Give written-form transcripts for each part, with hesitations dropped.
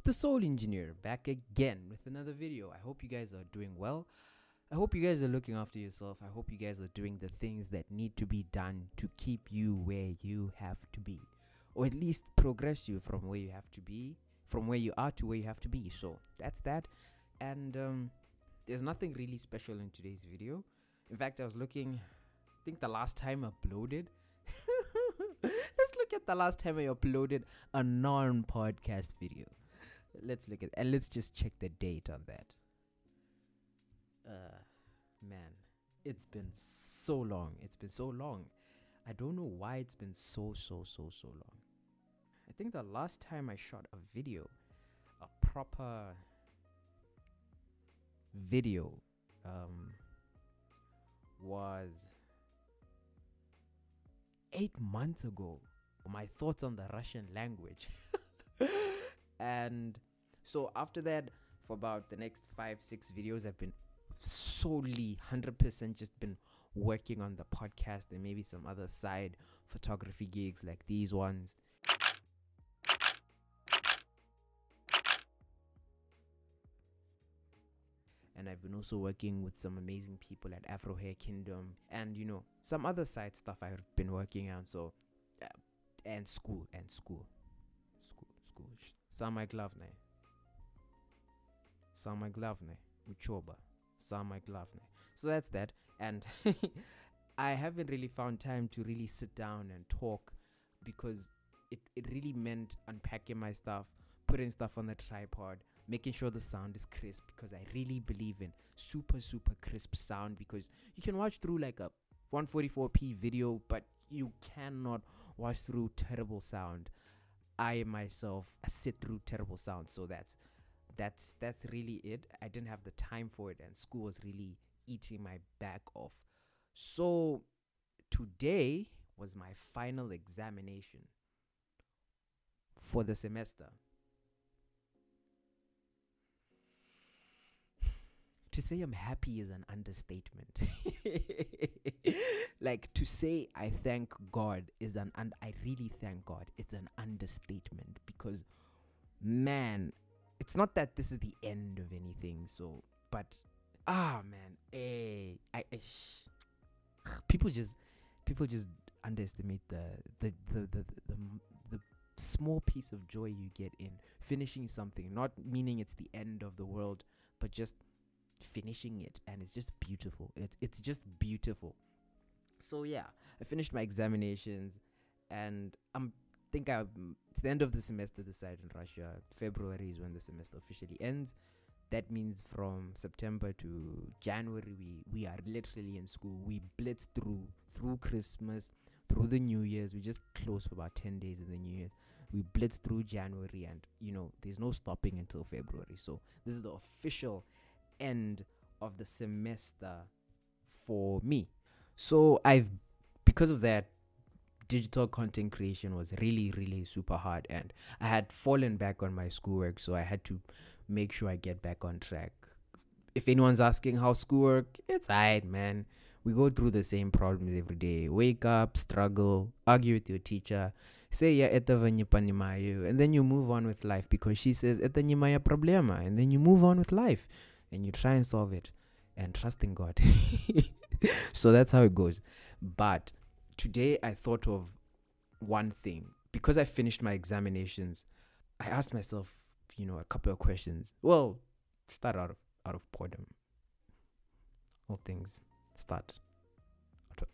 the Soul Engineer, back again with another video. I hope you guys are doing well. I hope you guys are looking after yourself. I hope you guys are doing the things that need to be done to keep you where you have to be, or at least progress you from where you have to be, from where you are to where you have to be. So that's that. And there's nothing really special in today's video. In fact, I was looking, I think the last time I uploaded, let's look at the last time I uploaded a non-podcast video. Let's look at, and let's just check the date on that. Man, it's been so long. It's been so long. I don't know why it's been so long. I think the last time I shot a video, a proper video, was 8 months ago. My thoughts on the Russian language. And so after that, for about the next 5-6 videos, I've been solely 100% just been working on the podcast and maybe some other side photography gigs like these ones. And I've been also working with some amazing people at Afro Hair Kingdom and, you know, some other side stuff I've been working on. So, and school. Sama glavne. Uchoba. Sama glavne. So that's that. And I haven't really found time to really sit down and talk because it really meant unpacking my stuff, putting stuff on the tripod, making sure the sound is crisp, because I really believe in super crisp sound, because you can watch through like a 144p video, but you cannot watch through terrible sound. I myself sit through terrible sound, so that's really it. I didn't have the time for it, and school was really eating my back off. So today was my final examination for the semester. To say I'm happy is an understatement. Like, to say I thank God is I really thank God. It's an understatement, because, man, it's not that this is the end of anything. So, but, man, people just underestimate the small piece of joy you get in finishing something. Not meaning it's the end of the world, but just finishing it, and it's just beautiful. It's just beautiful. So yeah, I finished my examinations, and it's the end of the semester this side in Russia. February is when the semester officially ends. That means from September to January we are literally in school. We blitz through Christmas, through the New Year's. We just close for about 10 days in the New Year's. We blitz through January, and you know, there's no stopping until February. So this is the official end of the semester for me. So because of that, digital content creation was really super hard, and I had fallen back on my schoolwork, so I had to make sure I get back on track. If anyone's asking how schoolwork, it's alright, man. We go through the same problems every day. Wake up, struggle, argue with your teacher, say yeah, ito panimayo, and then you move on with life because she says ito maya problema, and then you move on with life and you try and solve it and trust in God. So that's how it goes. But today I thought of one thing. Because I finished my examinations, I asked myself, you know, a couple of questions. Well, start out of boredom. All things start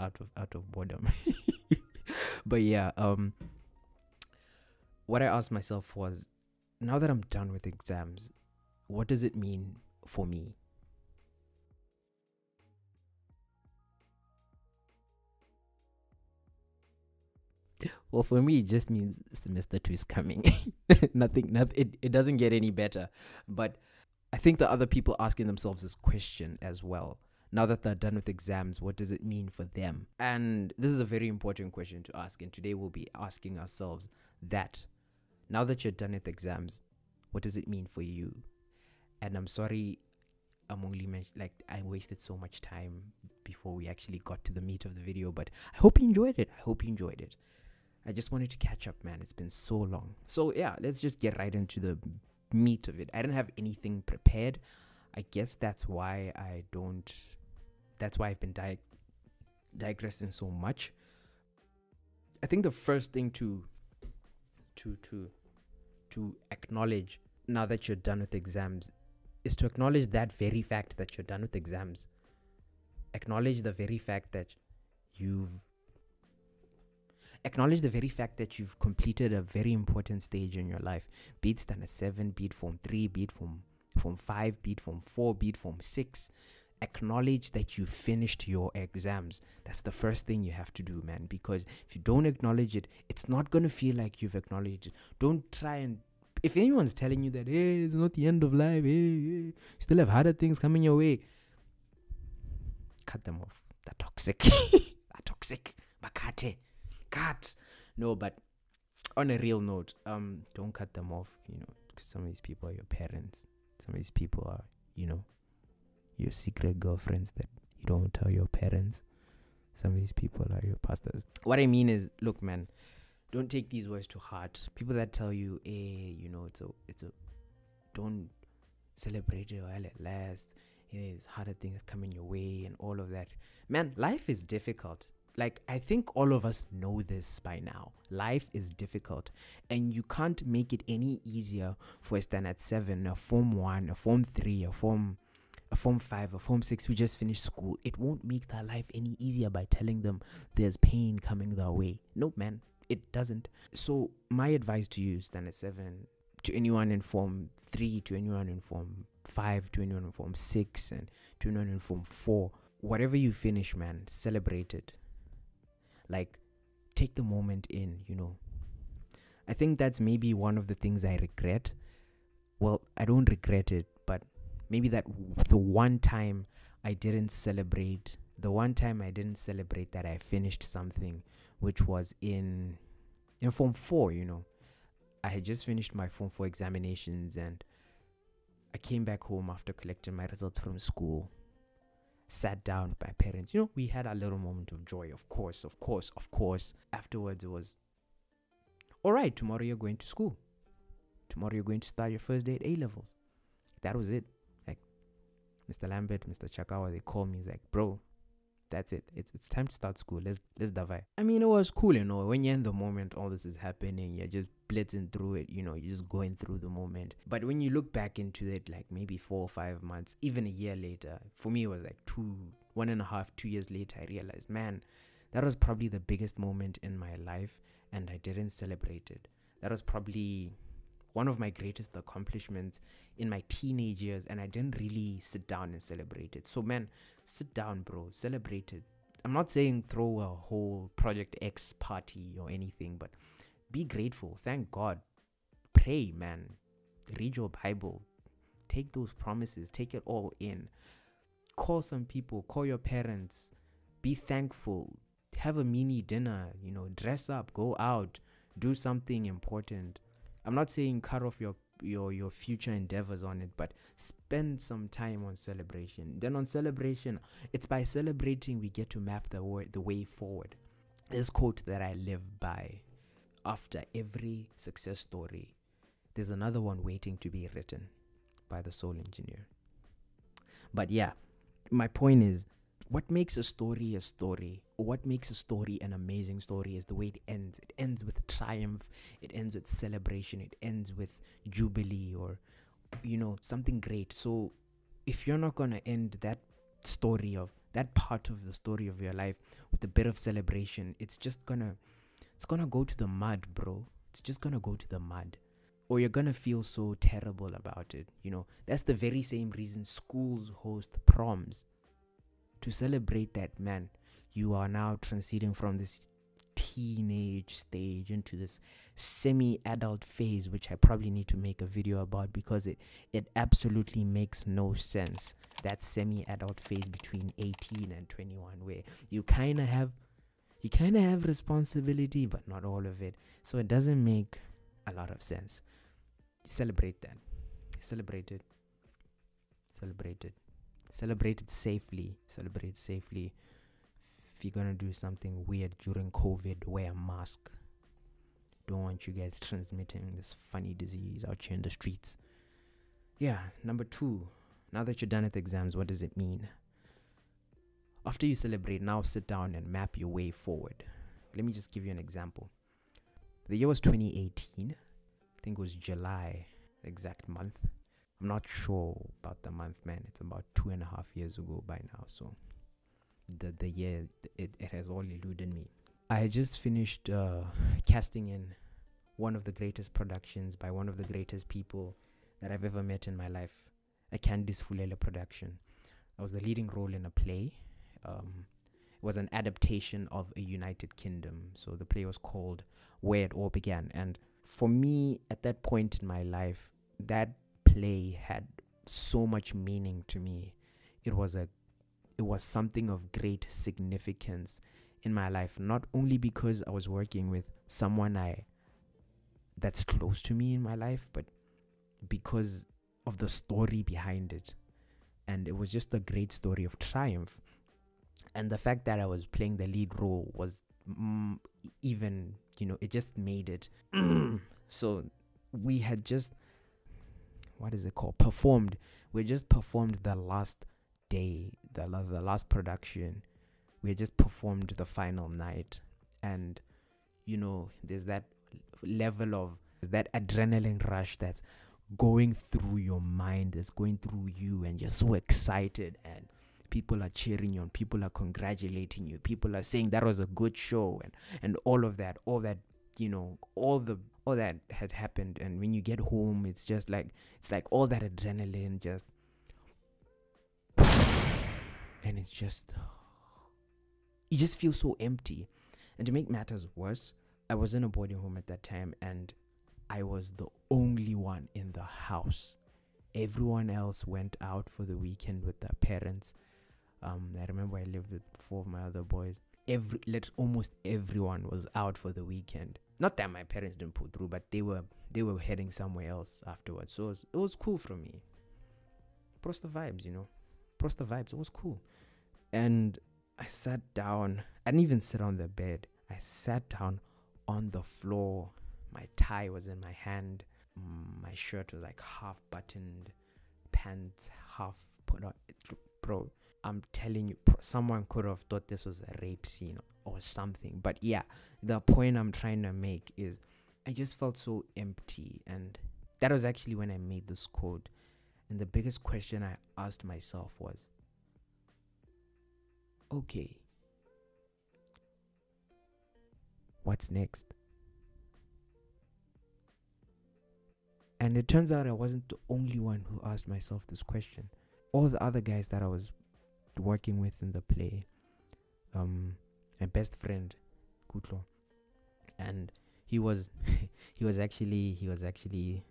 out of boredom. But yeah, what I asked myself was, now that I'm done with exams, what does it mean for me? Well, for me, it just means semester 2 is coming. Nothing. It doesn't get any better. But I think the other people asking themselves this question as well. Now that they're done with exams, what does it mean for them? And this is a very important question to ask. And today we'll be asking ourselves that. Now that you're done with exams, what does it mean for you? And I'm sorry, I'm only I wasted so much time before we actually got to the meat of the video. But I hope you enjoyed it. I just wanted to catch up, man. It's been so long. So yeah, let's just get right into the meat of it. I didn't have anything prepared. I guess that's why I've been digressing so much. I think the first thing to acknowledge now that you're done with exams is to acknowledge that very fact that you're done with exams. Acknowledge the very fact that you've completed a very important stage in your life. Be it standard 7, be it form 3, be it form 5, be it form 4, be it form 6. Acknowledge that you finished your exams. That's the first thing you have to do, man. Because if you don't acknowledge it, it's not going to feel like you've acknowledged it. Don't try and... If anyone's telling you that, hey, it's not the end of life, hey, you still have harder things coming your way, cut them off. They're toxic. They're toxic. Bakate. Cut. No, but on a real note, don't cut them off, because some of these people are your parents. Some of these people are, your secret girlfriends that you don't tell your parents. Some of these people are your pastors. What I mean is, look, man, don't take these words to heart. People that tell you, hey, don't celebrate it while it lasts. There's harder things coming your way and all of that. Man, life is difficult. Like, I think all of us know this by now. Life is difficult. And you can't make it any easier for a standard 7, a form 1, a form 3, a form 5, a form 6 who just finished school. It won't make their life any easier by telling them there's pain coming their way. Nope, man. It doesn't. So my advice to you, standard 7, to anyone in form 3, to anyone in form 5, to anyone in form 6, and to anyone in form 4, whatever you finish, man, celebrate it. Like, take the moment in, I think that's maybe one of the things I regret. Well, I don't regret it, but maybe the one time I didn't celebrate that I finished something, which was in form 4, I had just finished my form 4 examinations, and I came back home after collecting my results from school, sat down with my parents. We had a little moment of joy, of course. Afterwards, it was, all right, tomorrow you're going to school. Tomorrow you're going to start your first day at A-levels. That was it. Like, Mr. Lambert, Mr. Chakawa, they called me. He's like, bro, that's it. It's time to start school. Let's davai. I mean, it was cool, when you're in the moment, all this is happening, you're just blitzing through it, you're just going through the moment. But when you look back into it, like maybe 4 or 5 months, even a year later, for me it was like 1.5, 2 years later, I realized, man, that was probably the biggest moment in my life, and I didn't celebrate it. That was probably one of my greatest accomplishments in my teenage years, and I didn't really sit down and celebrate it. So, man, sit down, bro. Celebrate it. I'm not saying throw a whole Project X party or anything, but be grateful. Thank God. Pray, man. Read your Bible. Take those promises. Take it all in. Call some people. Call your parents. Be thankful. Have a mini dinner. Dress up. Go out. Do something important. I'm not saying cut off your future endeavors on it, but spend some time on celebration. Then on celebration, it's by celebrating we get to map the way forward. This quote that I live by: after every success story, there's another one waiting to be written, by the Soul Engineer. But yeah, my point is, what makes a story, or what makes a story an amazing story, is the way it ends. It ends with triumph, it ends with celebration, it ends with jubilee, or something great. So if you're not gonna end that part of the story of your life with a bit of celebration, it's gonna go to the mud, bro. It's just gonna go to the mud, or you're gonna feel so terrible about it. That's the very same reason schools host proms, to celebrate that, man, you are now transiting from this teenage stage into this semi-adult phase, which I probably need to make a video about, because it absolutely makes no sense. That semi-adult phase between 18 and 21, where you kind of have responsibility, but not all of it. So it doesn't make a lot of sense. Celebrate that. Celebrate it. Celebrate it safely. If you're gonna do something weird during COVID, wear a mask. Don't want you guys transmitting this funny disease out here in the streets. Yeah, number 2. Now that you're done with exams, what does it mean? After you celebrate, now sit down and map your way forward. Let me just give you an example. The year was 2018. I think it was July, the exact month. I'm not sure about the month, man. It's about 2.5 years ago by now. So the year, it has all eluded me. I had just finished casting in one of the greatest productions by one of the greatest people that I've ever met in my life, a Candice Fulele production. I was the leading role in a play. It was an adaptation of a United Kingdom. So the play was called Where It All Began. And for me, at that point in my life, that play had so much meaning to me. It was something of great significance in my life, not only because I was working with someone that's close to me in my life, but because of the story behind it. And it was just a great story of triumph. And the fact that I was playing the lead role was even, it just made it. So we had just, performed. We just performed the last day, the last production. We had just performed the final night. And, there's that level of, that adrenaline rush that's going through your mind, that's going through you, and you're so excited, and people are cheering you on, people are congratulating you, people are saying that was a good show, and all that had happened. And when you get home, it's like all that adrenaline just, and it's just, you just feel so empty. And to make matters worse, I was in a boarding home at that time, and I was the only one in the house. Everyone else went out for the weekend with their parents. I remember I lived with 4 of my other boys. Almost everyone was out for the weekend. Not that my parents didn't pull through, but they were heading somewhere else afterwards. So it was cool for me. Prosta vibes, Prosta vibes. It was cool. And I sat down. I didn't even sit on the bed. I sat down on the floor. My tie was in my hand. My shirt was like half buttoned, pants half put on. Bro, I'm telling you, someone could have thought this was a rape scene or something. But yeah, the point I'm trying to make is I just felt so empty. And that was actually when I made this quote. And the biggest question I asked myself was, okay, what's next? And it turns out I wasn't the only one who asked myself this question. All the other guys that I was working with in the play, my best friend, Kutlo, and he was actually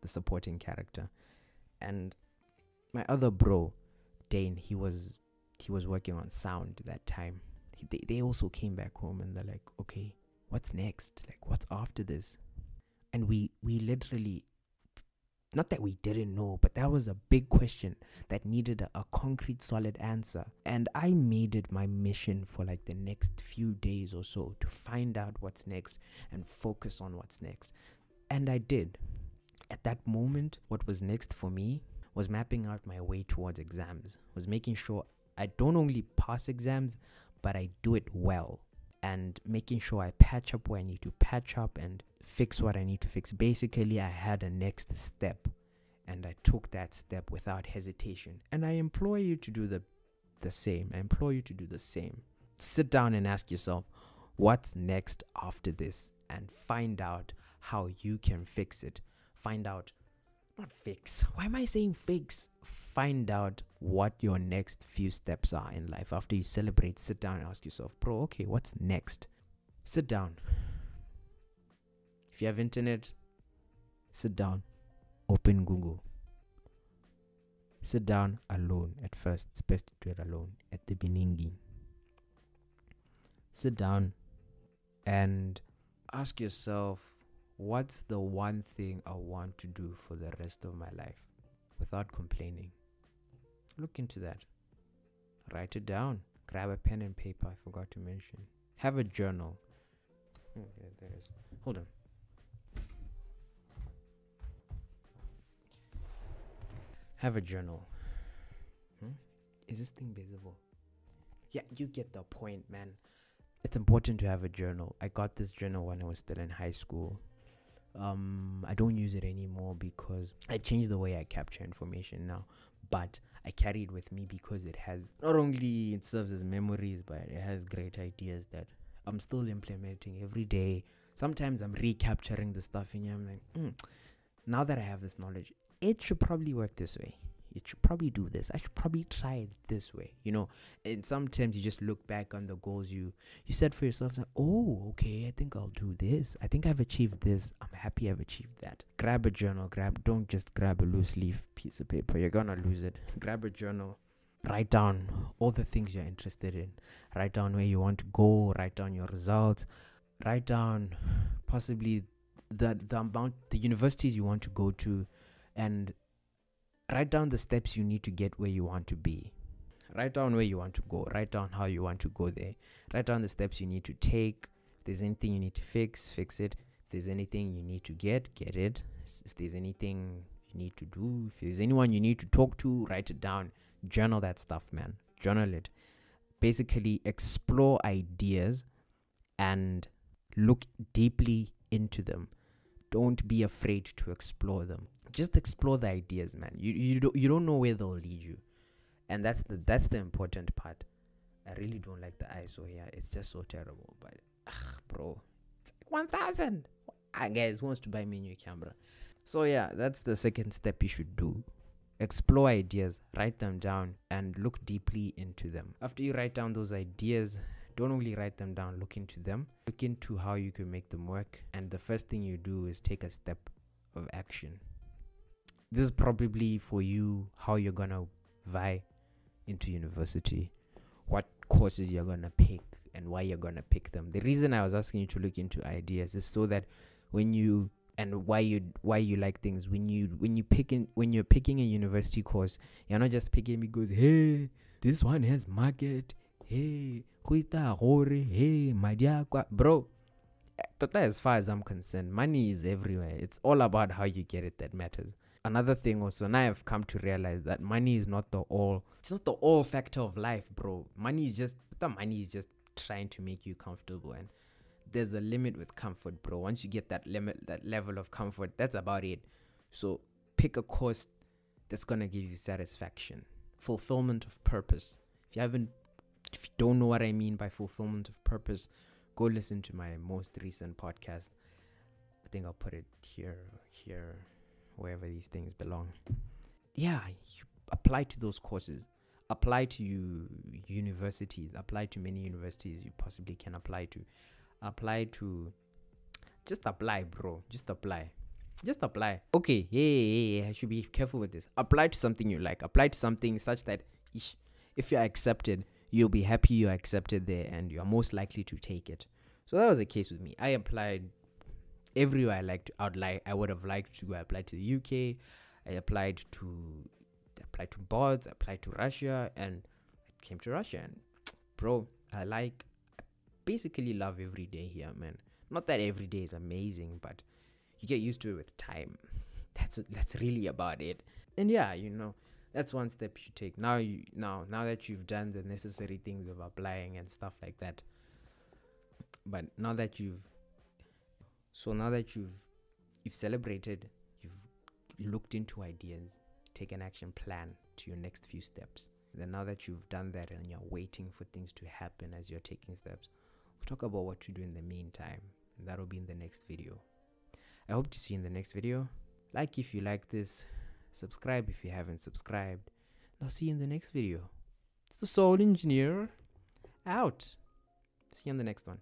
the supporting character. And my other bro, Dane, he was working on sound that time. They also came back home, and they're like, okay, what's next? Like, what's after this? And we literally, not that we didn't know, but that was a big question that needed a concrete, solid answer. And I made it my mission for like the next few days or so to find out what's next and focus on what's next. And I did. At that moment, what was next for me was mapping out my way towards exams, was making sure I don't only pass exams, but I do it well, and making sure I patch up where I need to patch up and fix what I need to fix. Basically, I had a next step, and I took that step without hesitation. And I implore you to do the same. I implore you to do the same. Sit down and ask yourself, what's next after this? And find out how you can fix it. Find out, not fix. Why am I saying fix? Find out what your next few steps are in life. After you celebrate, sit down and ask yourself, bro, okay, what's next? Sit down. If you have internet, sit down. Open Google. Sit down alone at first. It's best to do it alone at the beginning. Sit down and ask yourself, what's the one thing I want to do for the rest of my life without complaining? Look into that. Write it down. Grab a pen and paper. I forgot to mention. Have a journal. Oh, yeah, there it is. Hold on. Have a journal. Is this thing visible? Yeah, you get the point, man. It's important to have a journal. I got this journal when I was still in high school. I don't use it anymore because I changed the way I capture information now. But I carry it with me because it has, not only it serves as memories, but it has great ideas that I'm still implementing every day. Sometimes I'm recapturing the stuff in here. I'm like, now that I have this knowledge, it should probably work this way. It should probably do this. I should probably try it this way. And sometimes you just look back on the goals you set for yourself. Like, oh, okay, I think I'll do this. I think I've achieved this. I'm happy I've achieved that. Grab a journal. Don't just grab a loose leaf piece of paper. You're gonna lose it. Grab a journal. Write down all the things you're interested in. Write down where you want to go. Write down your results. Write down possibly the universities you want to go to, and write down the steps you need to get where you want to be. Write down where you want to go. Write down how you want to go there. Write down the steps you need to take. If there's anything you need to fix it. If there's anything you need to get it. If there's anything you need to do, if there's anyone you need to talk to, write it down. Journal that stuff, man. Journal it. Basically, explore ideas and look deeply into them. Don't be afraid to explore them. Just explore the ideas, man. You don't know where they'll lead you, and that's the important part. I really don't like the ISO here. It's just so terrible. But bro, it's like 1,000. Guys wants to buy me a new camera. So yeah, that's the second step you should do. Explore ideas, write them down, and look deeply into them. After you write down those ideas, don't only write them down, look into them. Look into how you can make them work. And the first thing you do is take a step of action. This is probably for you how you're gonna vie into university, what courses you're gonna pick, and why you're gonna pick them. The reason I was asking you to look into ideas is so that when you and why you like things, when you're picking a university course, you're not just picking because hey, this one has market, hey, hey, bro. As far as I'm concerned, money is everywhere. It's all about how you get it that matters. Another thing also, now I've come to realize that money is not the all factor of life, bro. Money is just trying to make you comfortable, and there's a limit with comfort, bro. Once you get that level of comfort, that's about it. So pick a course that's gonna give you satisfaction, fulfillment of purpose. If you don't know what I mean by fulfillment of purpose, go listen to my most recent podcast. I think I'll put it here, wherever these things belong. Yeah, you apply to those courses. Apply to universities. Apply to many universities you possibly can apply to. Just apply, bro. Just apply. Okay, hey, I should be careful with this. Apply to something you like. Apply to something such that if you're accepted, you'll be happy you're accepted there, and you're most likely to take it. So that was the case with me. I applied everywhere I would have liked to. I applied to the UK. I applied to Bots. I applied to Russia, and I came to Russia. And bro, I basically love every day here, man. Not that every day is amazing, but you get used to it with time. That's really about it. And yeah, that's one step you should take. Now that you've done the necessary things of applying and stuff like that. But now that you've celebrated, you've looked into ideas, take an action plan to your next few steps. And then now that you've done that and you're waiting for things to happen as you're taking steps, we'll talk about what to do in the meantime. And that'll be in the next video. I hope to see you in the next video. Like if you like this, subscribe if you haven't subscribed. And I'll see you in the next video. It's the Soul Engineer out. See you in the next one.